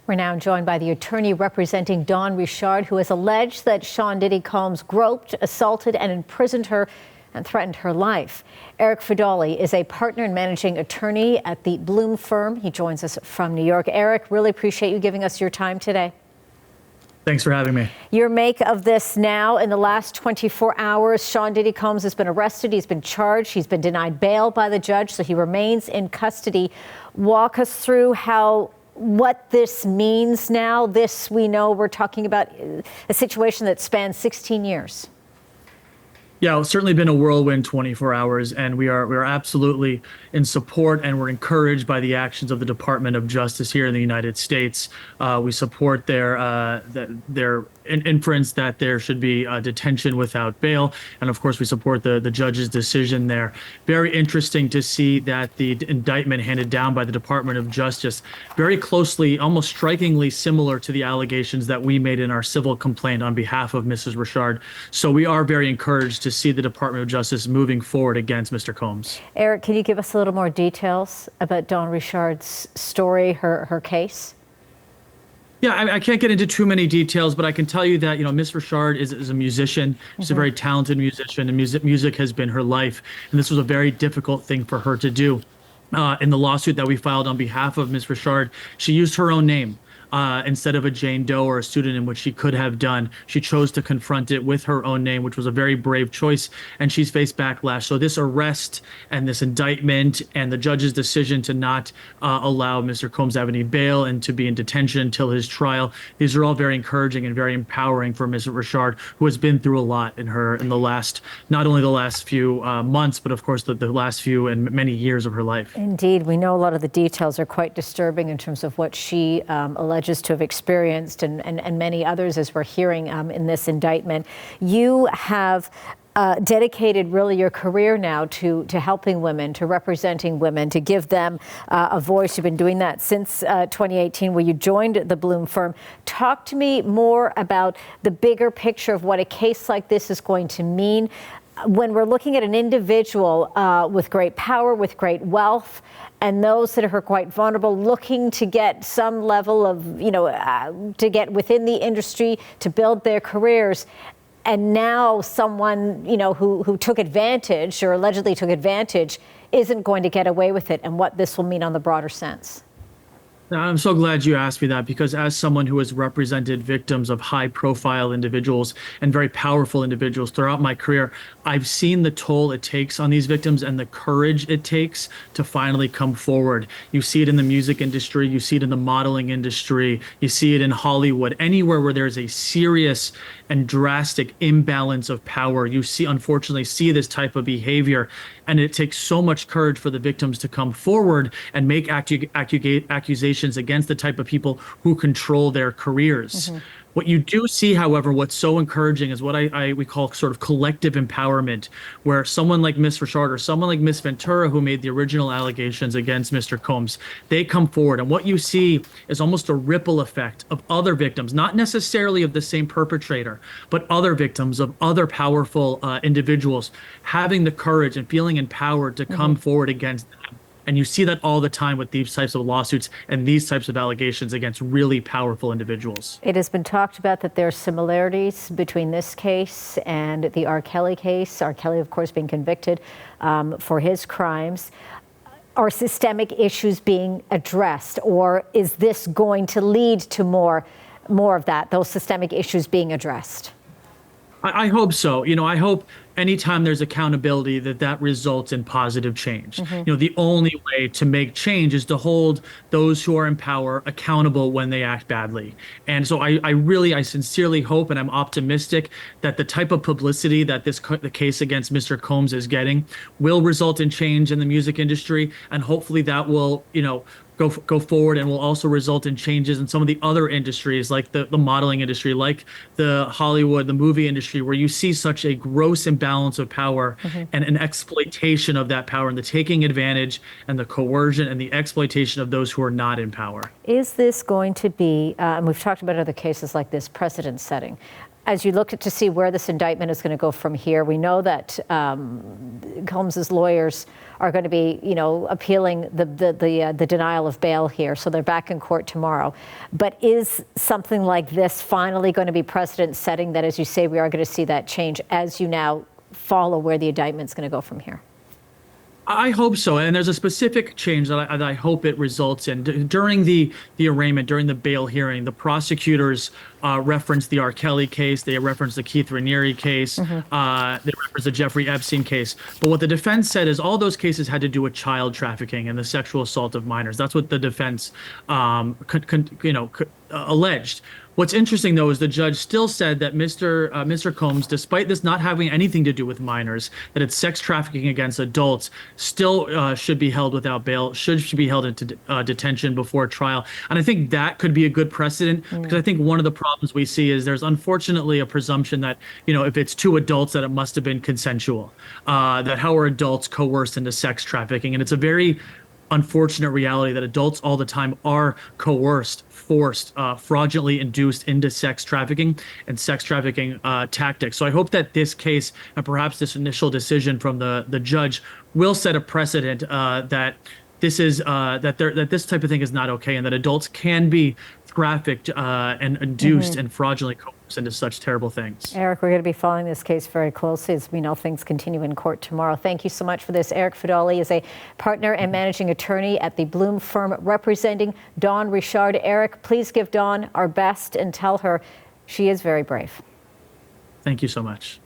We're now joined by the attorney representing Dawn Richard, who has alleged that Sean Diddy Combs groped, assaulted, and imprisoned her and threatened her life. Eric Fidoli is a partner and managing attorney at the Bloom firm. He joins us from New York. Eric, really appreciate you giving us your time today. Thanks for having me. Your make of this now. In the last 24 hours, Sean Diddy Combs has been arrested. He's been charged. He's been denied bail by the judge, so he remains in custody. Walk us through what this means now. This, we know, we're talking about a situation that spans 16 years. Yeah, it's certainly been a whirlwind 24 hours, and we are absolutely in support, and we're encouraged by the actions of the Department of Justice here in the United States. We support their inference that there should be detention without bail, and of course we support the judge's decision there. Very interesting to see that the indictment handed down by the Department of Justice very closely, almost strikingly similar to the allegations that we made in our civil complaint on behalf of Mrs. Richard. So we are very encouraged to see the Department of Justice moving forward against Mr. Combs. Eric, can you give us a little more details about Dawn Richard's story, her case? Yeah, I can't get into too many details, but I can tell you that, Miss Richard is a musician. She's a very talented musician, and music has been her life. And this was a very difficult thing for her to do. In the lawsuit that we filed on behalf of Miss Richard, she used her own name. Instead of a Jane Doe or a pseudonym, which she could have done. She chose to confront it with her own name, which was a very brave choice, and she's faced backlash. So this arrest and this indictment and the judge's decision to not allow Mr. Combs to have any bail and to be in detention until his trial, these are all very encouraging and very empowering for Ms. Richard, who has been through a lot in the last, not only the last few months, but of course the last few and many years of her life. Indeed, we know a lot of the details are quite disturbing in terms of what she alleges to have experienced, and many others, as we're hearing in this indictment. You have dedicated really your career now to helping women, to representing women, to give them a voice. You've been doing that since 2018, where you joined the Bloom firm. Talk to me more about the bigger picture of what a case like this is going to mean when we're looking at an individual with great power, with great wealth, and those that are quite vulnerable, looking to get some level of, to get within the industry, to build their careers. And now someone, who took advantage or allegedly took advantage isn't going to get away with it, and what this will mean on the broader sense. I'm so glad you asked me that, because as someone who has represented victims of high-profile individuals and very powerful individuals throughout my career, I've seen the toll it takes on these victims and the courage it takes to finally come forward. You see it in the music industry, you see it in the modeling industry, you see it in Hollywood. Anywhere where there's a serious and drastic imbalance of power, you unfortunately see this type of behavior. And it takes so much courage for the victims to come forward and make accusations against the type of people who control their careers. Mm-hmm. What you do see, however, what's so encouraging is what we call sort of collective empowerment, where someone like Miss Richard or someone like Miss Ventura, who made the original allegations against Mr. Combs, they come forward. And what you see is almost a ripple effect of other victims, not necessarily of the same perpetrator, but other victims of other powerful individuals having the courage and feeling empowered to come forward against them. And you see that all the time with these types of lawsuits and these types of allegations against really powerful individuals. It has been talked about that there are similarities between this case and the R. Kelly case. R. Kelly, of course, being convicted for his crimes. Are systemic issues being addressed, or is this going to lead to more of that, those systemic issues being addressed? I hope so. I hope anytime there's accountability that results in positive change. Mm-hmm. The only way to make change is to hold those who are in power accountable when they act badly. And so I sincerely hope, and I'm optimistic, that the type of publicity that the case against Mr. Combs is getting will result in change in the music industry, and hopefully that will, go forward and will also result in changes in some of the other industries, like the modeling industry, like the Hollywood, the movie industry, where you see such a gross imbalance of power and an exploitation of that power, and the taking advantage and the coercion and the exploitation of those who are not in power. Is this going to be, and we've talked about other cases like this, precedent setting? as you look to see where this indictment is going to go from here, we know that Combs's lawyers are going to be, appealing the denial of bail here, so they're back in court tomorrow. But is something like this finally going to be precedent-setting? That, as you say, we are going to see that change as you now follow where the indictment is going to go from here. I hope so, and there's a specific change that I hope it results in. During the arraignment, during the bail hearing, the prosecutors referenced the R. Kelly case, they referenced the Keith Raniere case, they referenced the Jeffrey Epstein case. But what the defense said is all those cases had to do with child trafficking and the sexual assault of minors. That's what the defense alleged. What's interesting, though, is the judge still said that Mr. Combs, despite this not having anything to do with minors, that it's sex trafficking against adults, still should be held without bail, should be held into detention before trial. And I think that could be a good precedent, because I think one of the problems we see is there's unfortunately a presumption that, if it's two adults, that it must have been consensual, that how are adults coerced into sex trafficking? And it's a very unfortunate reality that adults all the time are coerced, forced, fraudulently induced into sex trafficking and sex trafficking tactics. So I hope that this case and perhaps this initial decision from the judge will set a precedent that this is that this type of thing is not okay, and that adults can be trafficked and induced and fraudulently coerced into such terrible things. Eric, we're going to be following this case very closely as we know things continue in court tomorrow. Thank you so much for this. Eric Fidoli is a partner and managing attorney at the Bloom firm representing Dawn Richard. Eric, please give Dawn our best and tell her she is very brave. Thank you so much.